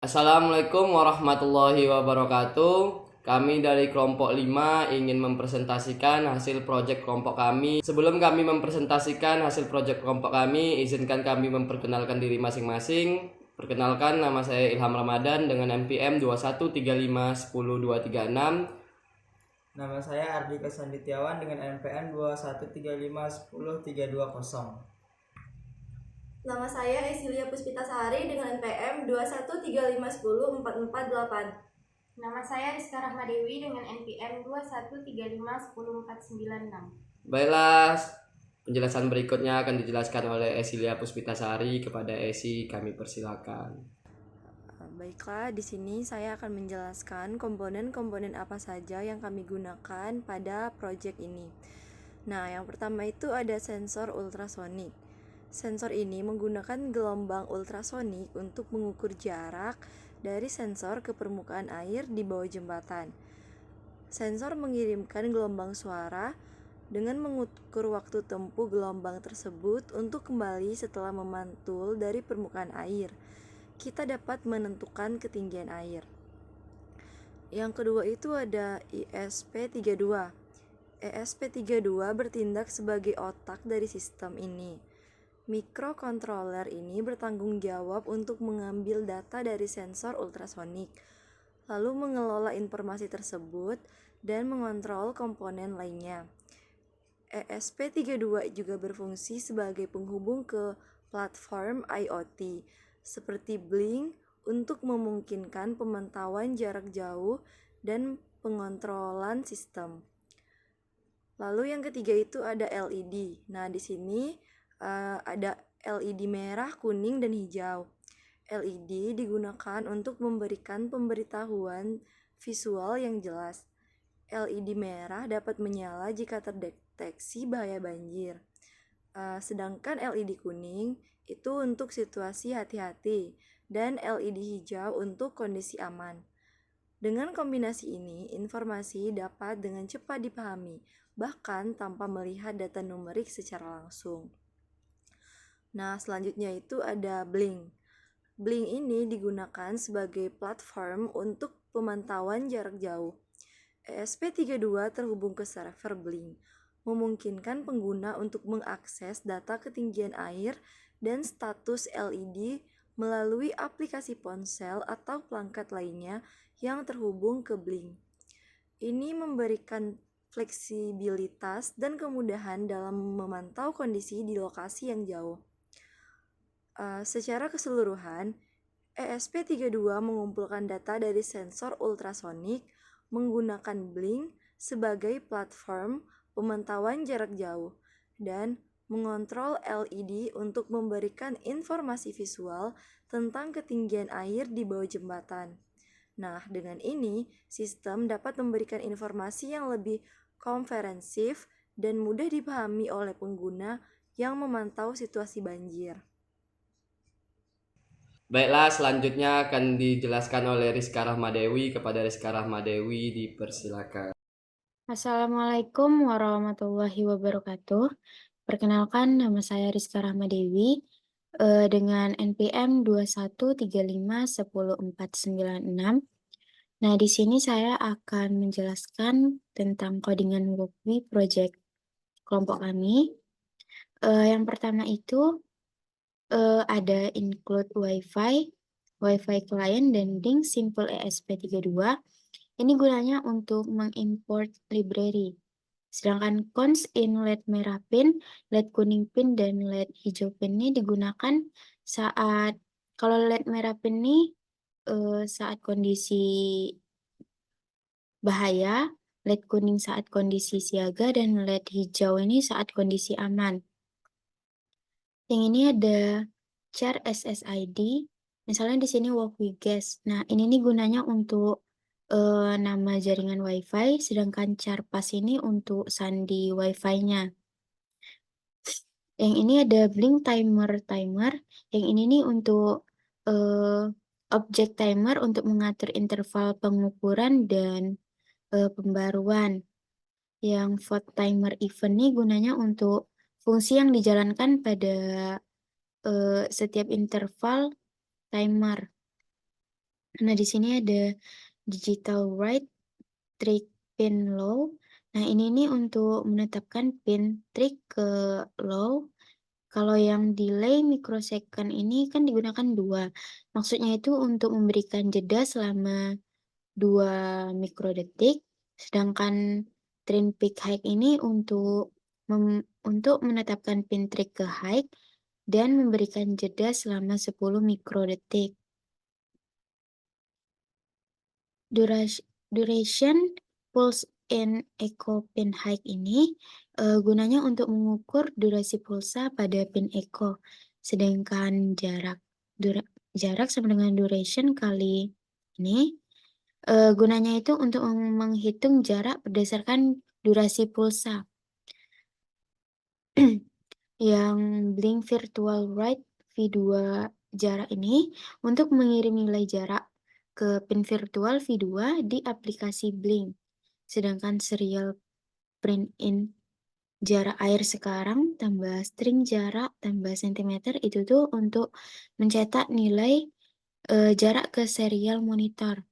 Assalamualaikum warahmatullahi wabarakatuh. Kami dari kelompok 5 ingin mempresentasikan hasil proyek kelompok kami. Sebelum kami mempresentasikan hasil proyek kelompok kami, izinkan kami memperkenalkan diri masing-masing. Perkenalkan, nama saya Ilham Ramadan dengan NPM 2135102236. Nama saya Ardika Sanditiawan dengan NPM 2135100320. Nama saya Esilia Puspitasari dengan NPM 2135104488. Nama saya Rizka Rahmadewi dengan NPM 2135104996. Baiklah, penjelasan berikutnya akan dijelaskan oleh Esilia Puspitasari. Kepada Esi kami persilakan. Baiklah, di sini saya akan menjelaskan komponen-komponen apa saja yang kami gunakan pada proyek ini. Nah, yang pertama itu ada sensor ultrasonik. Sensor ini menggunakan gelombang ultrasonik untuk mengukur jarak dari sensor ke permukaan air di bawah jembatan. Sensor mengirimkan gelombang suara dengan mengukur waktu tempuh gelombang tersebut untuk kembali setelah memantul dari permukaan air. Kita dapat menentukan ketinggian air. Yang kedua itu ada ESP32. ESP32 bertindak sebagai otak dari sistem ini. Mikrokontroler ini bertanggung jawab untuk mengambil data dari sensor ultrasonik, lalu mengelola informasi tersebut dan mengontrol komponen lainnya. ESP32 juga berfungsi sebagai penghubung ke platform IoT seperti Blink untuk memungkinkan pemantauan jarak jauh dan pengontrolan sistem. Lalu yang ketiga itu ada LED. Nah, di sini ada LED merah, kuning, dan hijau. LED digunakan untuk memberikan pemberitahuan visual yang jelas. LED merah dapat menyala jika terdeteksi bahaya banjir. Sedangkan LED kuning itu untuk situasi hati-hati dan LED hijau untuk kondisi aman. Dengan kombinasi ini, informasi dapat dengan cepat dipahami, bahkan tanpa melihat data numerik secara langsung. Nah, selanjutnya itu ada Blink. Blink ini digunakan sebagai platform untuk pemantauan jarak jauh. ESP32 terhubung ke server Blink, memungkinkan pengguna untuk mengakses data ketinggian air dan status LED melalui aplikasi ponsel atau perangkat lainnya yang terhubung ke Blink. Ini memberikan fleksibilitas dan kemudahan dalam memantau kondisi di lokasi yang jauh. Secara keseluruhan, ESP32 mengumpulkan data dari sensor ultrasonik menggunakan Blink sebagai platform pemantauan jarak jauh dan mengontrol LED untuk memberikan informasi visual tentang ketinggian air di bawah jembatan. Nah, dengan ini, sistem dapat memberikan informasi yang lebih komprehensif dan mudah dipahami oleh pengguna yang memantau situasi banjir. Baiklah, selanjutnya akan dijelaskan oleh Rizka Rahmadewi. Kepada Rizka Rahmadewi dipersilakan. Assalamualaikum warahmatullahi wabarakatuh. Perkenalkan, nama saya Rizka Rahmadewi dengan NPM 2135104996. Nah, di sini saya akan menjelaskan tentang codingan Workby project kelompok kami. Yang pertama itu ada include Wi-Fi client, dan link simple ESP32. Ini gunanya untuk mengimport library. Sedangkan cons in LED merah pin, LED kuning pin, dan LED hijau pin ini digunakan saat, kalau LED merah pin ini saat kondisi bahaya, LED kuning saat kondisi siaga, dan LED hijau ini saat kondisi aman. Yang ini ada char SSID, misalnya di sini Walkway Guest. Nah, ini nih gunanya untuk nama jaringan WiFi, sedangkan char pas ini untuk sandi WiFi-nya. Yang ini ada blink timer. Yang ini nih untuk objek timer untuk mengatur interval pengukuran dan pembaruan. Yang vote timer event nih gunanya untuk fungsi yang dijalankan pada setiap interval timer. Nah, di sini ada digital write trick pin low. Nah, ini nih untuk menetapkan pin trig ke low. Kalau yang delay mikrosecond ini kan digunakan 2. Maksudnya itu untuk memberikan jeda selama 2 mikrodetik, sedangkan trim peak high ini untuk menetapkan pin trig ke high dan memberikan jeda selama 10 mikrodetik. Duration pulse in echo pin high ini gunanya untuk mengukur durasi pulsa pada pin echo, sedangkan jarak sama dengan duration kali ini gunanya itu untuk menghitung jarak berdasarkan durasi pulsa. Yang blink virtual write V2 jarak ini untuk mengirim nilai jarak ke pin virtual V2 di aplikasi Blink. Sedangkan serial print in jarak air sekarang tambah string jarak tambah sentimeter itu tuh untuk mencetak nilai jarak ke serial monitor.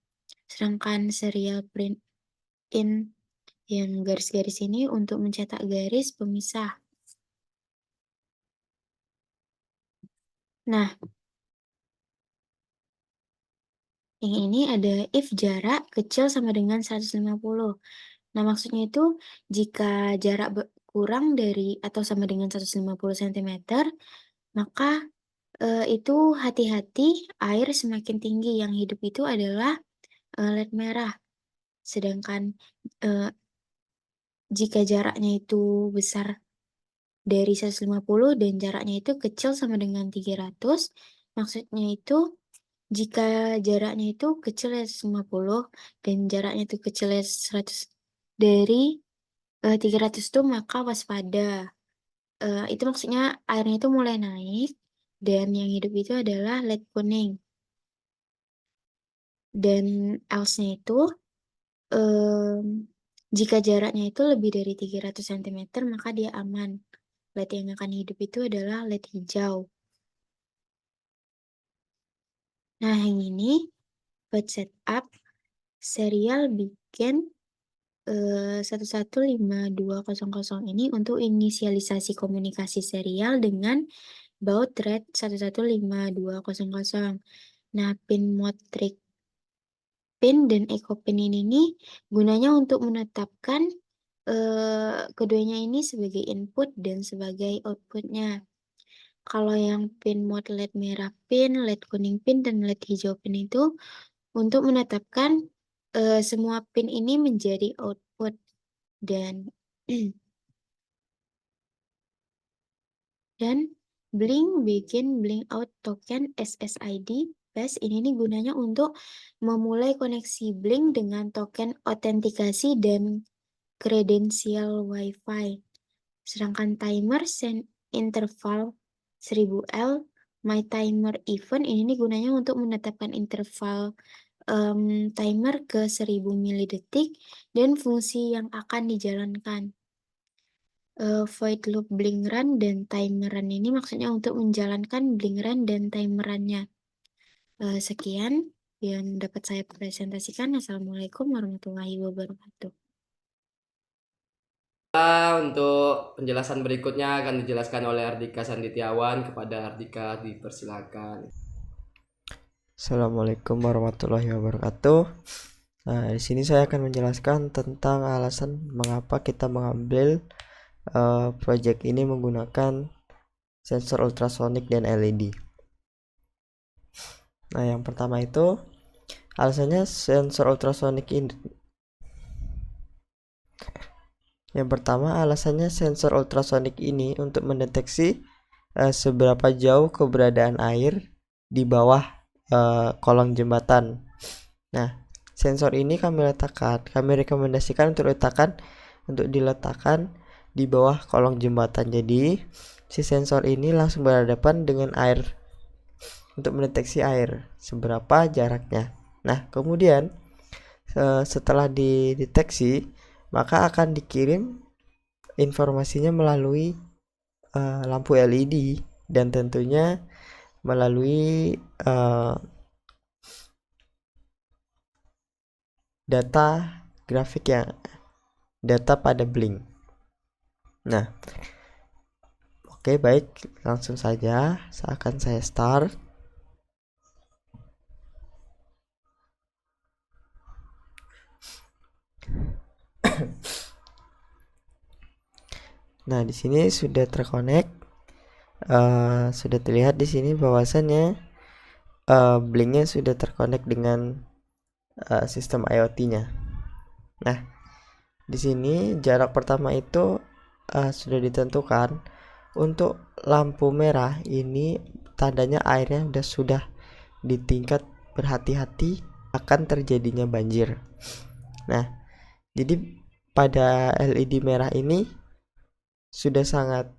Sedangkan serial print in yang garis-garis ini untuk mencetak garis pemisah. Nah, yang ini ada if jarak kecil sama dengan 150. Nah, maksudnya itu jika jarak kurang dari atau sama dengan 150 cm, maka itu hati-hati air semakin tinggi. Yang hidup itu adalah LED merah. Sedangkan jika jaraknya itu besar dari 150 dan jaraknya itu kecil sama dengan 300, maksudnya itu jika jaraknya itu kecil dari 150 dan jaraknya itu kecil dari 100 dari 300 itu maka waspada. Itu maksudnya airnya itu mulai naik dan yang hidup itu adalah LED kuning. Dan else-nya itu jika jaraknya itu lebih dari 300 cm maka dia aman. LED yang akan hidup itu adalah LED hijau. Nah, yang ini buat setup serial bikin 1152000 ini untuk inisialisasi komunikasi serial dengan baud rate 1152000. Nah, pin mode trick pin dan echo pin ini nih gunanya untuk menetapkan keduanya ini sebagai input dan sebagai outputnya. Kalau yang pin mode LED merah pin, LED kuning pin, dan LED hijau pin itu untuk menetapkan semua pin ini menjadi output dan dan blink bikin blink out token SSID base ini nih gunanya untuk memulai koneksi blink dengan token autentikasi dan kredensial WiFi. Sedangkan timer interval 1000L my timer event ini nih gunanya untuk menetapkan interval timer ke 1000 milidetik dan fungsi yang akan dijalankan. Void loop blink run dan timer run ini maksudnya untuk menjalankan blink run dan timer run-nya. Sekian yang dapat saya presentasikan. Assalamualaikum warahmatullahi wabarakatuh. Untuk penjelasan berikutnya akan dijelaskan oleh Ardika Sanditiawan. Kepada Ardika dipersilakan. Assalamualaikum warahmatullahi wabarakatuh. Nah, di sini saya akan menjelaskan tentang alasan mengapa kita mengambil project ini menggunakan sensor ultrasonik dan LED. Nah, yang pertama itu alasannya sensor ultrasonik ini. Yang pertama alasannya sensor ultrasonik ini untuk mendeteksi seberapa jauh keberadaan air di bawah kolong jembatan. Nah, sensor ini kami rekomendasikan untuk diletakkan di bawah kolong jembatan. Jadi, si sensor ini langsung berhadapan dengan air untuk mendeteksi air seberapa jaraknya. Nah, kemudian setelah dideteksi, maka akan dikirim informasinya melalui lampu LED dan tentunya melalui data data pada Blink. Nah, oke, baik, langsung saja akan saya start. Nah, di sini sudah terkonek. Sudah terlihat di sini bahwasannya Blinknya sudah terkonek dengan sistem IoT-nya. Nah, di sini jarak pertama itu sudah ditentukan. Untuk lampu merah ini tandanya airnya sudah di tingkat berhati-hati akan terjadinya banjir. Nah, jadi pada LED merah ini sudah sangat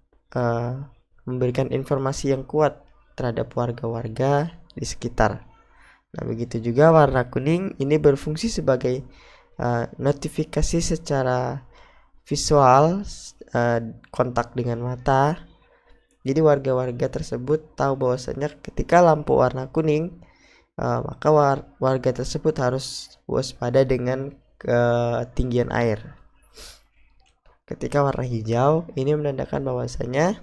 memberikan informasi yang kuat terhadap warga-warga di sekitar. Nah, begitu juga warna kuning ini berfungsi sebagai notifikasi secara visual, kontak dengan mata. Jadi warga-warga tersebut tahu bahwasanya ketika lampu warna kuning, maka warga tersebut harus waspada dengan ketinggian air. Ketika warna hijau ini menandakan bahwasanya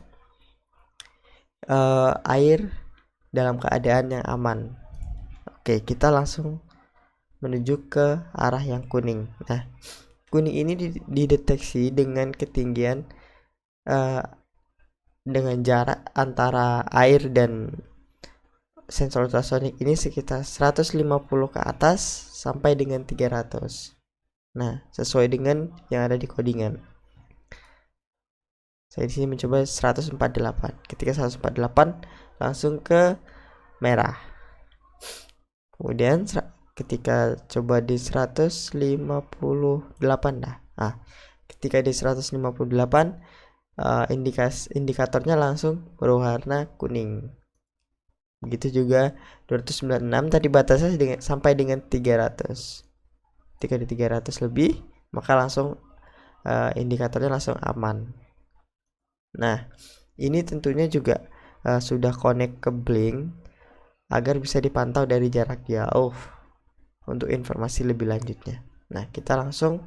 air dalam keadaan yang aman. Oke, kita langsung menuju ke arah yang kuning. Nah, kuning ini dideteksi dengan ketinggian dengan jarak antara air dan sensor ultrasonik ini sekitar 150 ke atas sampai dengan 300. Nah, sesuai dengan yang ada di codingan. Saya di sini mencoba 148. Ketika 148 langsung ke merah. Kemudian ketika coba di 158 dah. Nah, ketika di 158 indikatornya langsung berwarna kuning. Begitu juga 296 tadi batasnya sampai dengan 300. Ketika di 300 lebih, maka langsung indikatornya langsung aman. Nah, ini tentunya juga sudah connect ke Blink agar bisa dipantau dari jarak jauh untuk informasi lebih lanjutnya. Nah, kita langsung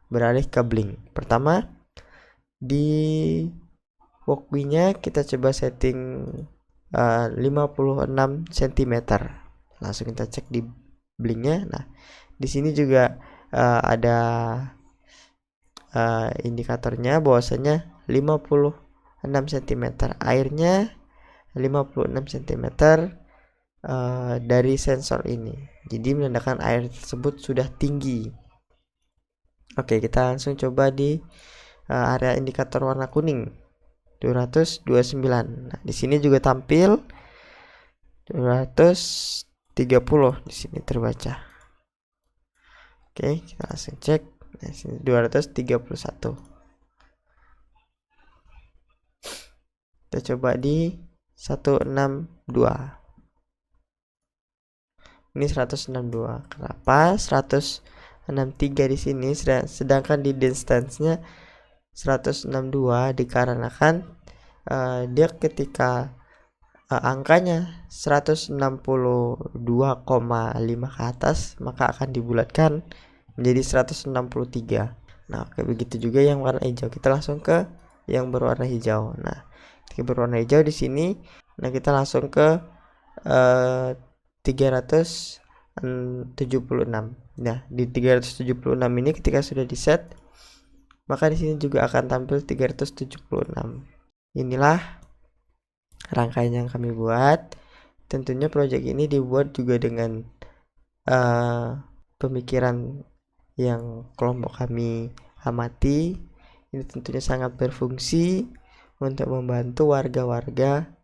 beralih ke Blink. Pertama, di walkway-nya kita coba setting 56 cm. Langsung kita cek di Blink-nya. Nah, di sini juga ada indikatornya bahwasanya 56 cm. Airnya 56 cm dari sensor ini. Jadi menandakan air tersebut sudah tinggi. Oke, kita langsung coba di area indikator warna kuning 229. Nah, di sini juga tampil 230 di sini terbaca. Oke, kita langsung cek. Nah, sini 231. Kita coba di 162. Ini 162. Kenapa 163 di sini sedangkan di distance-nya 162 dikarenakan dia ketika angkanya 162,5 ke atas maka akan dibulatkan menjadi 163. Nah, kayak begitu juga yang warna hijau. Kita langsung ke yang berwarna hijau. Nah, ketika berwarna hijau di sini, nah kita langsung ke 376. Nah, di 376 ini ketika sudah di set, maka di sini juga akan tampil 376. Inilah rangkaian yang kami buat. Tentunya proyek ini dibuat juga dengan pemikiran yang kelompok kami amati. Ini tentunya sangat berfungsi untuk membantu warga-warga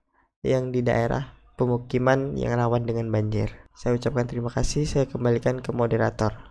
yang di daerah pemukiman yang rawan dengan banjir. Saya ucapkan terima kasih. Saya kembalikan ke moderator.